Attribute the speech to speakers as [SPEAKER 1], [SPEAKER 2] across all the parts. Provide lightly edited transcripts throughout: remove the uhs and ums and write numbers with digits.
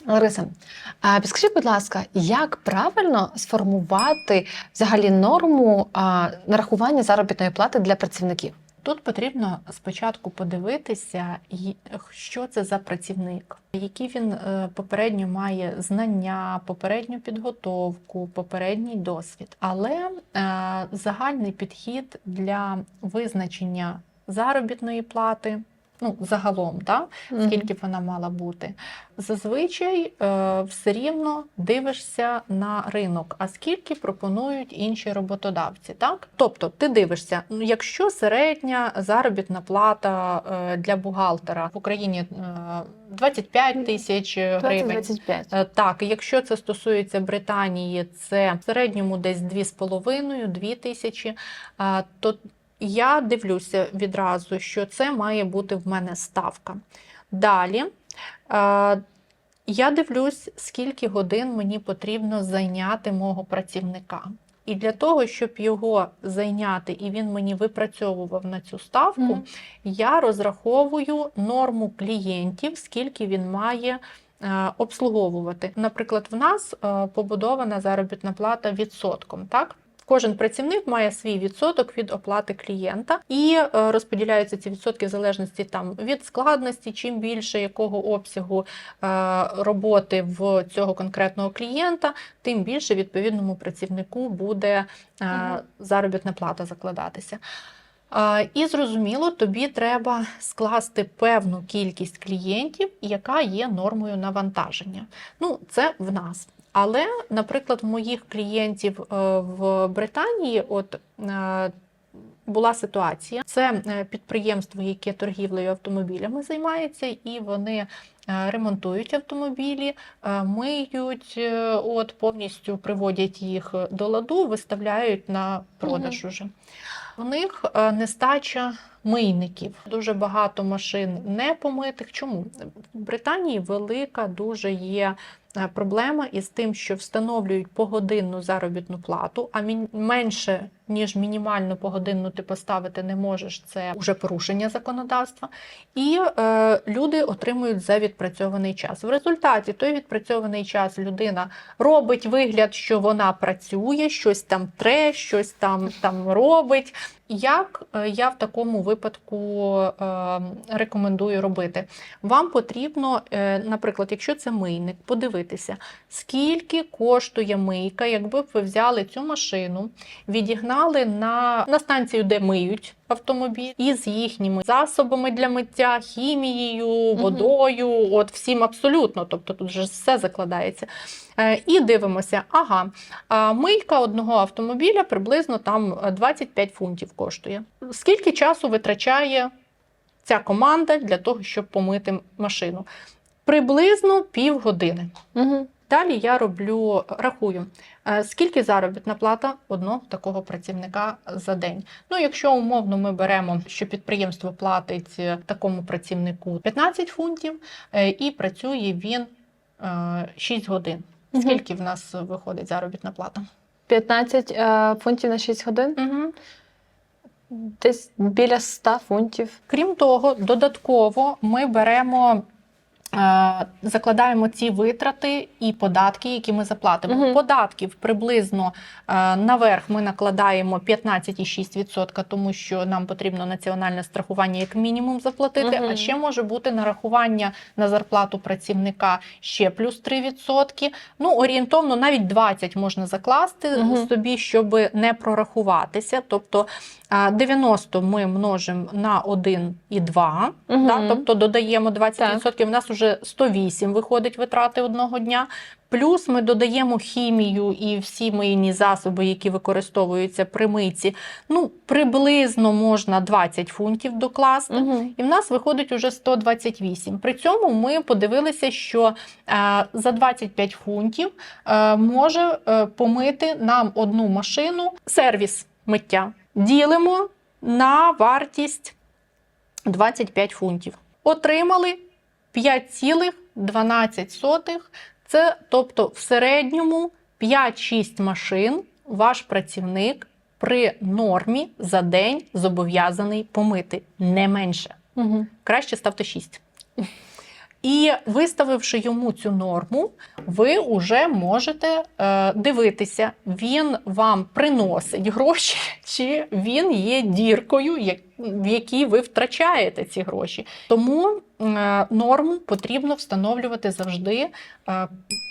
[SPEAKER 1] Лариса, а підскажіть, будь ласка, як правильно сформувати взагалі норму нарахування заробітної плати для працівників?
[SPEAKER 2] Тут потрібно спочатку подивитися, що це за працівник, які він попередньо має знання, попередню підготовку, попередній досвід. Але загальний підхід для визначення заробітної плати, загалом, скільки б вона мала бути, зазвичай все рівно дивишся на ринок, а скільки пропонують інші роботодавці. Так? Тобто ти дивишся, якщо середня заробітна плата для бухгалтера в Україні 25 тисяч гривень.
[SPEAKER 1] 25.
[SPEAKER 2] Так, якщо це стосується Британії, це в середньому десь 2,5-2 тисячі, то я дивлюся відразу, що це має бути в мене ставка. Далі я дивлюсь, скільки годин мені потрібно зайняти мого працівника. І для того, щоб його зайняти і він мені випрацьовував на цю ставку, я розраховую норму клієнтів, скільки він має обслуговувати. Наприклад, в нас побудована заробітна плата відсотком, так? Кожен працівник має свій відсоток від оплати клієнта і розподіляються ці відсотки в залежності від складності, чим більше якого обсягу роботи в цього конкретного клієнта, тим більше відповідному працівнику буде заробітна плата закладатися. І зрозуміло, тобі треба скласти певну кількість клієнтів, яка є нормою навантаження. Це в нас. Але, наприклад, в моїх клієнтів в Британії була ситуація. Це підприємство, яке торгівлею автомобілями займається, і вони ремонтують автомобілі, миють, повністю приводять їх до ладу, виставляють на продаж уже. У них нестача мийників. Дуже багато машин не помитих. Чому? В Британії велика дуже є проблема із тим, що встановлюють погодинну заробітну плату, а менше, ніж мінімальну погодинну ти поставити не можеш, це вже порушення законодавства. І люди отримують за відпрацьований час. В результаті той відпрацьований час людина робить вигляд, що вона працює, щось там тре, щось там робить. Як я в такому випадку рекомендую робити? Вам потрібно, наприклад, якщо це мийник, подивитися, скільки коштує мийка, якби б ви взяли цю машину, відігнали на станцію, де миють автомобіль, із їхніми засобами для миття, хімією, водою, всім абсолютно, тобто тут вже все закладається. І дивимося, мийка одного автомобіля приблизно 25 фунтів коштує. Скільки часу витрачає ця команда для того, щоб помити машину? Приблизно півгодини. Далі я рахую, скільки заробітна плата одного такого працівника за день. Якщо умовно ми беремо, що підприємство платить такому працівнику 15 фунтів і працює він 6 годин. Скільки в нас виходить заробітна плата?
[SPEAKER 1] 15 фунтів на 6 годин? Десь біля 100 фунтів.
[SPEAKER 2] Крім того, додатково ми закладаємо ці витрати і податки, які ми заплатимо. Податків приблизно наверх ми накладаємо 15,6%, тому що нам потрібно національне страхування як мінімум заплатити, а ще може бути нарахування на зарплату працівника ще плюс 3%. Орієнтовно навіть 20 можна закласти собі, щоб не прорахуватися. Тобто 90 ми множимо на 1,2, тобто додаємо 20%, в нас вже 108 виходить витрати одного дня. Плюс ми додаємо хімію і всі мийні засоби, які використовуються при мийці. Приблизно можна 20 фунтів докласти. І в нас виходить уже 128. При цьому ми подивилися, що за 25 фунтів може помити нам одну машину сервіс миття. Ділимо на вартість 25 фунтів. Отримали 5,12. Це, тобто, в середньому 5-6 машин ваш працівник при нормі за день зобов'язаний помити. Не менше. Краще ставте 6. І виставивши йому цю норму, ви вже можете дивитися, він вам приносить гроші, чи він є діркою, в якій ви втрачаєте ці гроші. Тому норму потрібно встановлювати завжди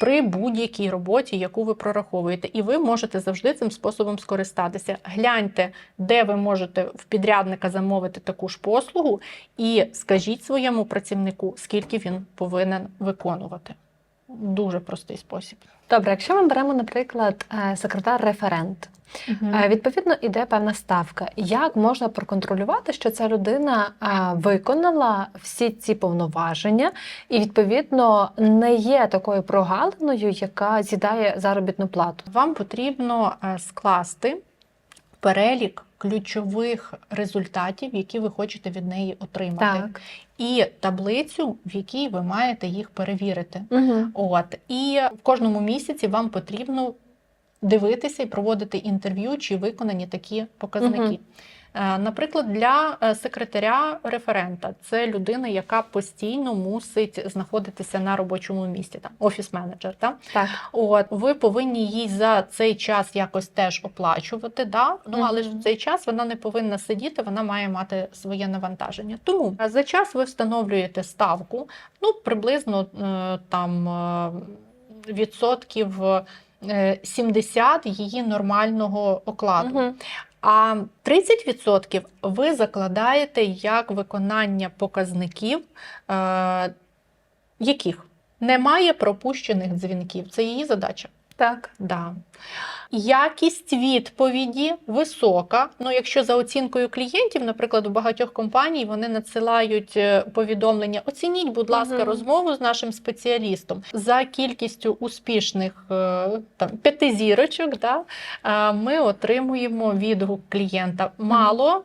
[SPEAKER 2] при будь-якій роботі, яку ви прораховуєте. І ви можете завжди цим способом скористатися. Гляньте, де ви можете в підрядника замовити таку ж послугу, і скажіть своєму працівнику, скільки він повинен виконувати. Дуже простий спосіб.
[SPEAKER 1] Добре, якщо ми беремо, наприклад, секретар-референт, відповідно, іде певна ставка. Як можна проконтролювати, що ця людина виконала всі ці повноваження і, відповідно, не є такою прогалиною, яка з'їдає заробітну плату?
[SPEAKER 2] Вам потрібно скласти перелік ключових результатів, які ви хочете від неї отримати.
[SPEAKER 1] Так.
[SPEAKER 2] І таблицю, в якій ви маєте їх перевірити.
[SPEAKER 1] Угу.
[SPEAKER 2] І в кожному місяці вам потрібно дивитися і проводити інтерв'ю, чи виконані такі показники. Наприклад, для секретаря-референта – це людина, яка постійно мусить знаходитися на робочому місці, там, офіс-менеджер.
[SPEAKER 1] Так.
[SPEAKER 2] Ви повинні їй за цей час якось теж оплачувати, да? Але ж в цей час вона не повинна сидіти, вона має мати своє навантаження. Тому за час ви встановлюєте ставку, приблизно там відсотків 70 її нормального окладу. А 30% ви закладаєте як виконання показників, яких немає пропущених дзвінків. Це її задача.
[SPEAKER 1] Так.
[SPEAKER 2] Да. Якість відповіді висока. Якщо за оцінкою клієнтів, наприклад, у багатьох компаній вони надсилають повідомлення: оцініть, будь ласка, розмову з нашим спеціалістом. За кількістю успішних 5 зірочок, ми отримуємо відгук клієнта. Мало,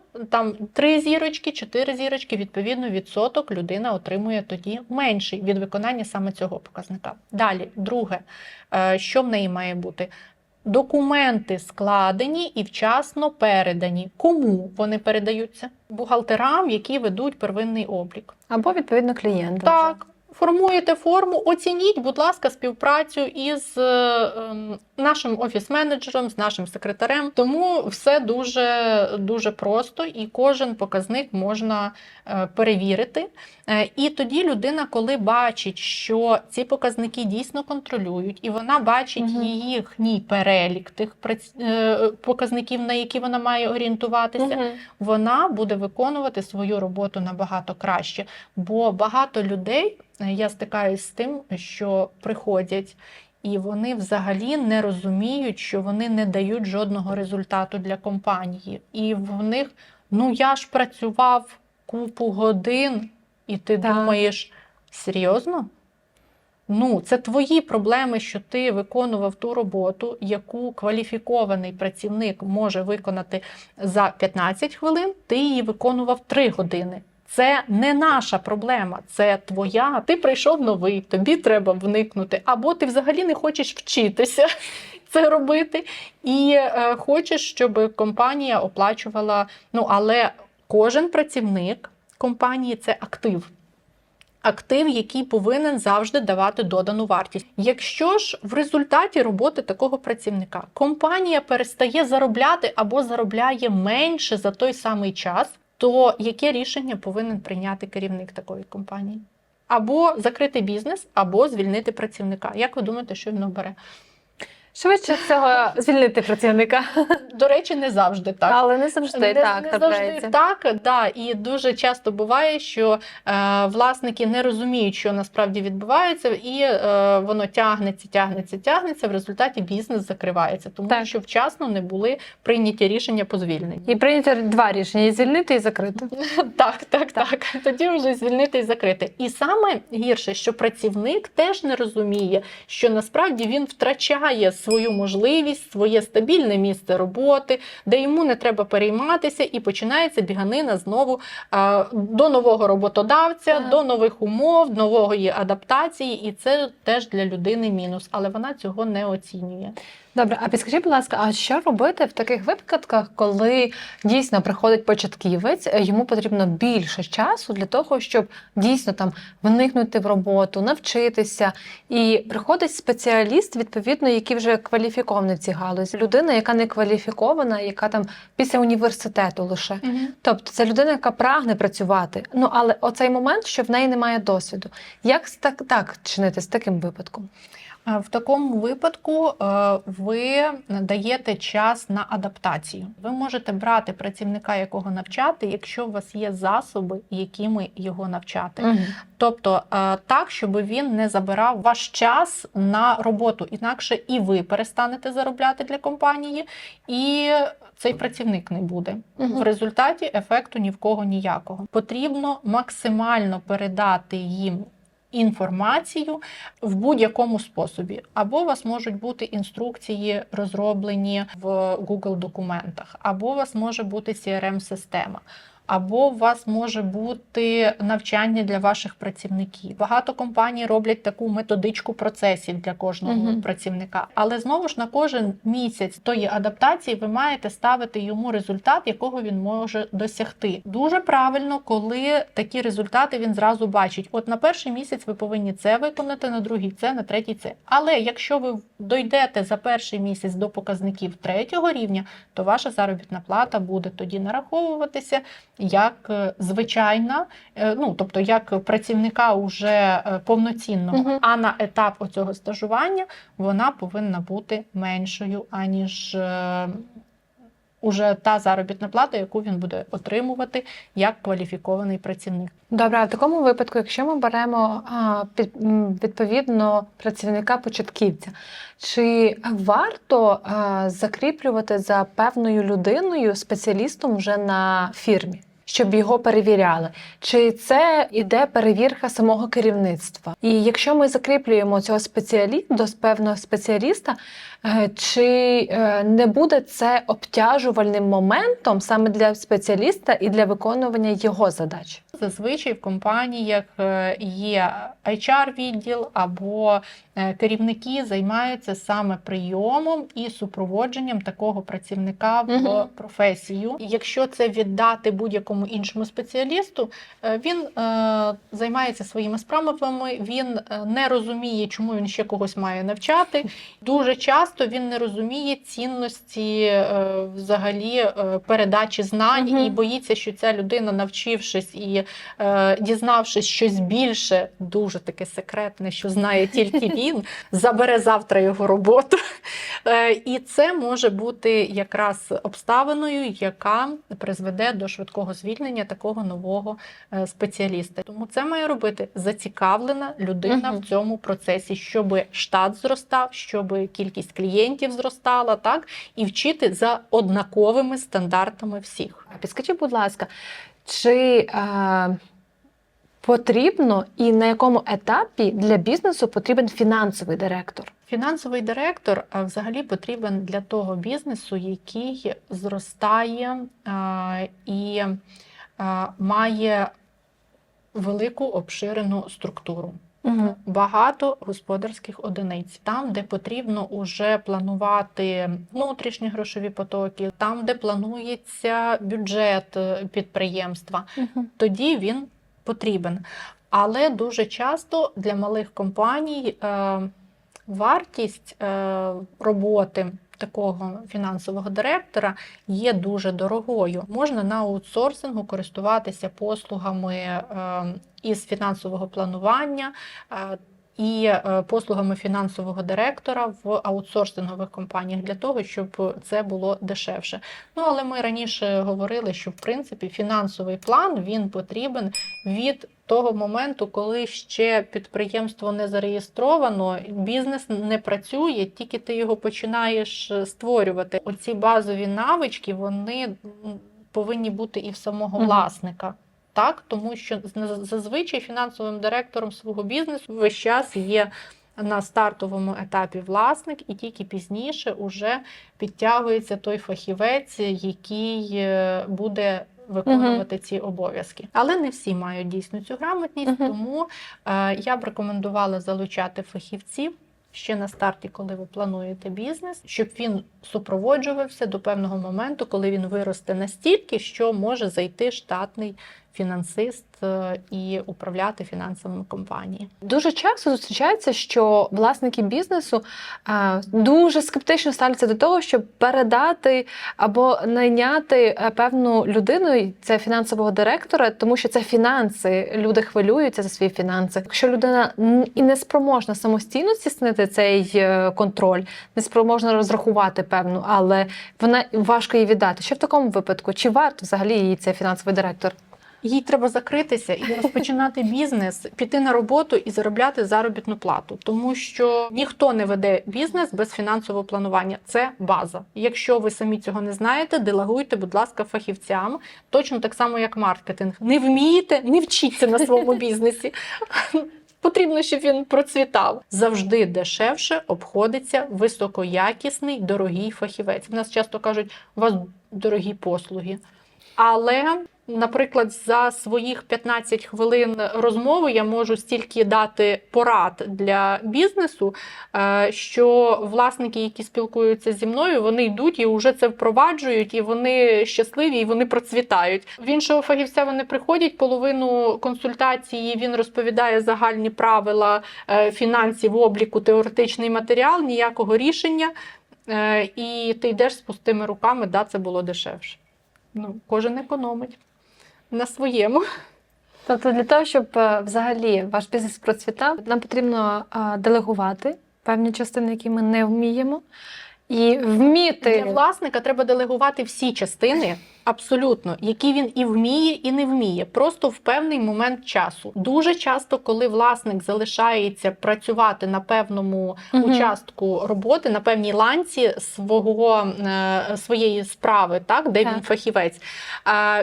[SPEAKER 2] 3 зірочки, 4 зірочки, відповідно, відсоток людина отримує тоді менший від виконання саме цього показника. Далі, друге, що в неї має бути? Документи складені і вчасно передані. Кому вони передаються? Бухгалтерам, які ведуть первинний облік.
[SPEAKER 1] Або, відповідно, клієнтам.
[SPEAKER 2] Так. Формуєте форму, оцініть, будь ласка, співпрацю із нашим офіс-менеджером, з нашим секретарем. Тому все дуже просто, і кожен показник можна перевірити. І тоді людина, коли бачить, що ці показники дійсно контролюють, і вона бачить їхній перелік тих показників, на які вона має орієнтуватися, вона буде виконувати свою роботу набагато краще. Бо багато людей, я стикаюсь з тим, що приходять, і вони взагалі не розуміють, що вони не дають жодного результату для компанії. І в них, я ж працював купу годин, і ти думаєш, серйозно? Це твої проблеми, що ти виконував ту роботу, яку кваліфікований працівник може виконати за 15 хвилин, ти її виконував 3 години. Це не наша проблема, це твоя. Ти прийшов новий, тобі треба вникнути. Або ти взагалі не хочеш вчитися це робити і хочеш, щоб компанія оплачувала. Але кожен працівник компанії – це актив. Актив, який повинен завжди давати додану вартість. Якщо ж в результаті роботи такого працівника компанія перестає заробляти або заробляє менше за той самий час, то яке рішення повинен прийняти керівник такої компанії? Або закрити бізнес, або звільнити працівника. Як ви думаєте, що він обере?
[SPEAKER 1] Швидше всього звільнити працівника.
[SPEAKER 2] До речі, не завжди так.
[SPEAKER 1] Але не завжди
[SPEAKER 2] не
[SPEAKER 1] так
[SPEAKER 2] завжди так, да. І дуже часто буває, що власники не розуміють, що насправді відбувається, і воно тягнеться, в результаті бізнес закривається, тому що вчасно не були прийняті рішення по звільненню.
[SPEAKER 1] І прийняті 2 рішення – і звільнити, і закрити.
[SPEAKER 2] Так. Тоді вже звільнити і закрити. І саме гірше, що працівник теж не розуміє, що насправді він втрачає свою можливість, своє стабільне місце роботи, де йому не треба перейматися, і починається біганина знову до нового роботодавця, до нових умов, нової адаптації, і це теж для людини мінус, але вона цього не оцінює.
[SPEAKER 1] Добре, а підскажіть, будь ласка, а що робити в таких випадках, коли дійсно приходить початківець, йому потрібно більше часу для того, щоб дійсно там вникнути в роботу, навчитися, і приходить спеціаліст, відповідно, який вже кваліфікований в цій галузі, людина, яка не кваліфікована, яка там після університету лише. Тобто це людина, яка прагне працювати, ну але оцей момент, що в неї немає досвіду. Як так чинити з таким випадком?
[SPEAKER 2] В такому випадку ви даєте час на адаптацію. Ви можете брати працівника, якого навчати, якщо у вас є засоби, якими його навчати. Тобто так, щоб він не забирав ваш час на роботу. Інакше і ви перестанете заробляти для компанії, і цей працівник не буде. В результаті ефекту ні в кого ніякого. Потрібно максимально передати їм інформацію в будь-якому способі. Або у вас можуть бути інструкції розроблені в Google документах, або у вас може бути CRM-система, або у вас може бути навчання для ваших працівників. Багато компаній роблять таку методичку процесів для кожного працівника. Але знову ж на кожен місяць тої адаптації ви маєте ставити йому результат, якого він може досягти. Дуже правильно, коли такі результати він зразу бачить. От на перший місяць ви повинні це виконати, на другий це, на третій це. Але якщо ви дойдете за перший місяць до показників 3-го рівня, то ваша заробітна плата буде тоді нараховуватися як звичайна, ну, тобто як працівника уже повноцінного, а на етап оцього стажування вона повинна бути меншою, аніж уже та заробітна плата, яку він буде отримувати як кваліфікований працівник.
[SPEAKER 1] Добре, а в такому випадку, якщо ми беремо відповідно працівника-початківця, чи варто закріплювати за певною людиною, спеціалістом вже на фірмі, щоб його перевіряли? Чи це іде перевірка самого керівництва? І якщо ми закріплюємо цього спеціаліста до певного спеціаліста, чи не буде це обтяжувальним моментом саме для спеціаліста і для виконування його задач?
[SPEAKER 2] Зазвичай в компаніях є HR-відділ або керівники займаються саме прийомом і супроводженням такого працівника в професію. І якщо це віддати будь-якому іншому спеціалісту, він займається своїми справами, він не розуміє, чому він ще когось має навчати. Дуже часто він не розуміє цінності взагалі передачі знань і боїться, що ця людина, навчившись і дізнавшись щось більше, дуже таке секретне, що знає тільки він, забере завтра його роботу. І це може бути якраз обставиною, яка призведе до швидкого звільнення такого нового спеціаліста. Тому це має робити зацікавлена людина в цьому процесі, щоб штат зростав, щоб кількість клієнтів зростала, так, і вчити за однаковими стандартами всіх.
[SPEAKER 1] Підскажіть, будь ласка, чи потрібно і на якому етапі для бізнесу потрібен фінансовий директор?
[SPEAKER 2] Фінансовий директор взагалі потрібен для того бізнесу, який зростає і має велику обширену структуру. Багато господарських одиниць. Там, де потрібно уже планувати внутрішні грошові потоки, там, де планується бюджет підприємства, тоді він потрібен. Але дуже часто для малих компаній вартість роботи такого фінансового директора є дуже дорогою. Можна на аутсорсингу користуватися послугами із фінансового планування і послугами фінансового директора в аутсорсингових компаніях для того, щоб це було дешевше. Ну, але ми раніше говорили, що в принципі фінансовий план, він потрібен від того моменту, коли ще підприємство не зареєстровано, бізнес не працює, тільки ти його починаєш створювати. Оці базові навички, вони повинні бути і в самого власника. Так, тому що зазвичай фінансовим директором свого бізнесу весь час є на стартовому етапі власник, і тільки пізніше уже підтягується той фахівець, який буде виконувати ці обов'язки. Але не всі мають дійсно цю грамотність, тому я б рекомендувала залучати фахівців, ще на старті, коли ви плануєте бізнес, щоб він супроводжувався до певного моменту, коли він виросте настільки, що може зайти штатний фінансист і управляти фінансами компанії.
[SPEAKER 1] Дуже часто зустрічається, що власники бізнесу дуже скептично ставляться до того, щоб передати або найняти певну людину, це фінансового директора, тому що це фінанси, люди хвилюються за свої фінанси. Якщо людина і не спроможна самостійно здійснити цей контроль, не спроможна розрахувати певну, але вона важко їй віддати. Що в такому випадку? Чи варто взагалі їй цей фінансовий директор?
[SPEAKER 2] Їй треба закритися і розпочинати бізнес, піти на роботу і заробляти заробітну плату. Тому що ніхто не веде бізнес без фінансового планування. Це база. Якщо ви самі цього не знаєте, делегуйте, будь ласка, фахівцям. Точно так само, як маркетинг. Не вмієте, не вчіться на своєму бізнесі. Потрібно, щоб він процвітав. Завжди дешевше обходиться високоякісний, дорогий фахівець. В нас часто кажуть, у вас дорогі послуги. Але, наприклад, за своїх 15 хвилин розмови я можу стільки дати порад для бізнесу, що власники, які спілкуються зі мною, вони йдуть і вже це впроваджують, і вони щасливі, і вони процвітають. В іншого фахівця вони приходять, половину консультації він розповідає загальні правила фінансів, обліку, теоретичний матеріал, ніякого рішення, і ти йдеш з пустими руками, да, це було дешевше. Кожен економить на своєму.
[SPEAKER 1] Тобто для того, щоб взагалі ваш бізнес процвітав, нам потрібно делегувати певні частини, які ми не вміємо, і вміти...
[SPEAKER 2] Для власника треба делегувати всі частини, абсолютно, які він і вміє, і не вміє, просто в певний момент часу. Дуже часто, коли власник залишається працювати на певному участку роботи, на певній ланці своєї справи, так, де він фахівець,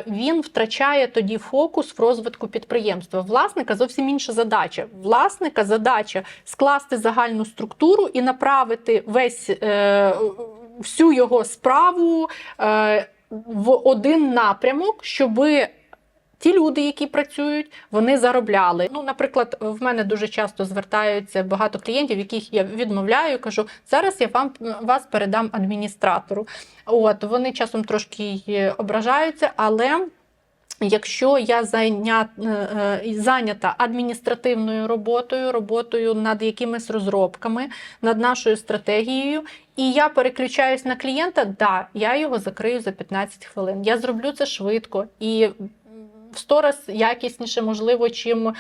[SPEAKER 2] він втрачає тоді фокус в розвитку підприємства. Власника зовсім інша задача. Власника задача скласти загальну структуру і направити всю його справу в один напрямок, щоб ті люди, які працюють, вони заробляли. Наприклад, в мене дуже часто звертаються багато клієнтів, яких я відмовляю, кажу, зараз я вас передам адміністратору. Вони часом трошки ображаються, але якщо я зайнята адміністративною роботою над якимись розробками, над нашою стратегією, і я переключаюсь на клієнта, да, я його закрию за 15 хвилин. Я зроблю це швидко і в 100 раз якісніше, можливо, чим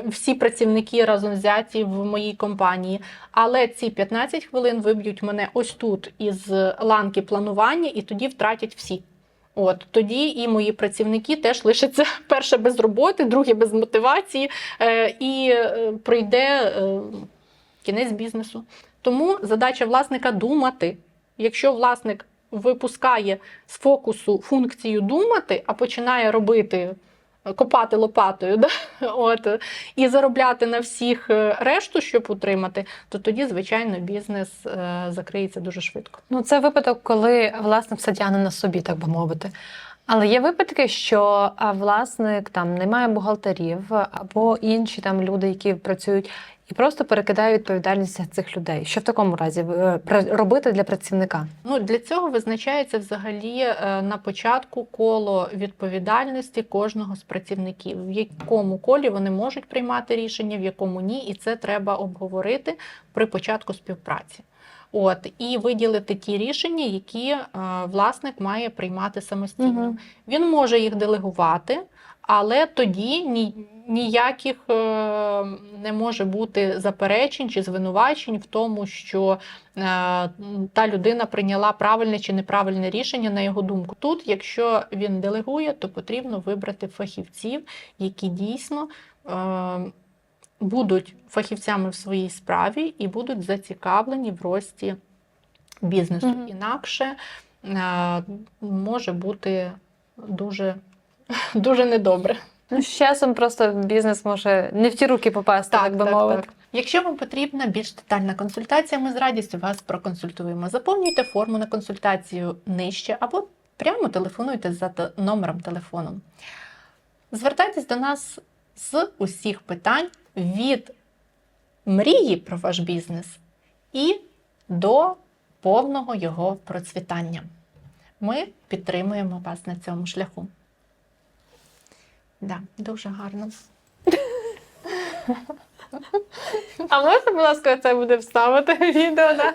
[SPEAKER 2] всі працівники разом взяті в моїй компанії. Але ці 15 хвилин виб'ють мене ось тут із ланки планування, і тоді втратять всі. Тоді і мої працівники теж лишаться, перше, без роботи, друге, без мотивації, і прийде кінець бізнесу. Тому задача власника – думати. Якщо власник випускає з фокусу функцію думати, а починає робити, копати лопатою, і заробляти на всіх решту, щоб утримати, то тоді, звичайно, бізнес закриється дуже швидко.
[SPEAKER 1] Це випадок, коли власник все тягне на собі, так би мовити. Але є випадки, що власник не має бухгалтерів або інші люди, які працюють, і просто перекидає відповідальність на цих людей. Що в такому разі робити для працівника?
[SPEAKER 2] Для цього визначається взагалі на початку коло відповідальності кожного з працівників. В якому колі вони можуть приймати рішення, в якому ні. І це треба обговорити при початку співпраці. І виділити ті рішення, які власник має приймати самостійно. Він може їх делегувати, але тоді ніяких не може бути заперечень чи звинувачень в тому, що та людина прийняла правильне чи неправильне рішення, на його думку. Тут, якщо він делегує, то потрібно вибрати фахівців, які дійсно будуть фахівцями в своїй справі і будуть зацікавлені в рості бізнесу. Інакше може бути дуже, дуже недобре.
[SPEAKER 1] З часом просто бізнес може не в ті руки попасти, так би мовити.
[SPEAKER 2] Так. Якщо вам потрібна більш детальна консультація, ми з радістю вас проконсультуємо. Заповнюйте форму на консультацію нижче або прямо телефонуйте за номером телефону. Звертайтесь до нас з усіх питань від мрії про ваш бізнес і до повного його процвітання. Ми підтримуємо вас на цьому шляху. Да, дуже гарно.
[SPEAKER 1] А можна, будь ласка, це буде вставити відео? Да?